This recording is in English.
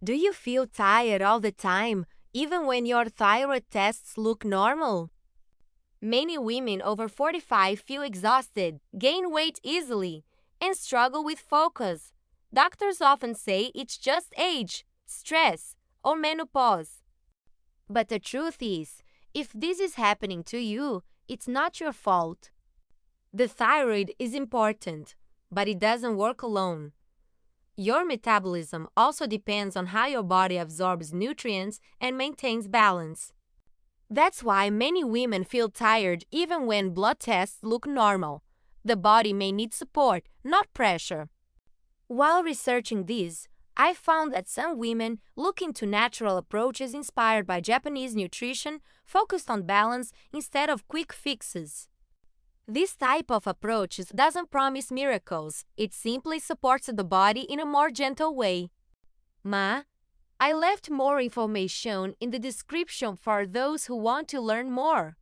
Do you feel tired all the time, even when your thyroid tests look normal? Many women over 45 feel exhausted, gain weight easily, and struggle with focus. Doctors often say it's just age, stress, or menopause. But the truth is, if this is happening to you, it's not your fault. The thyroid is important, but it doesn't work alone. Your metabolism also depends on how your body absorbs nutrients and maintains balance. That's why many women feel tired even when blood tests look normal. The body may need support, not pressure. While researching this, I found that some women look into natural approaches inspired by Japanese nutrition focused on balance instead of quick fixes. This type of approach doesn't promise miracles, it simply supports the body in a more gentle way. I left more information in the description for those who want to learn more.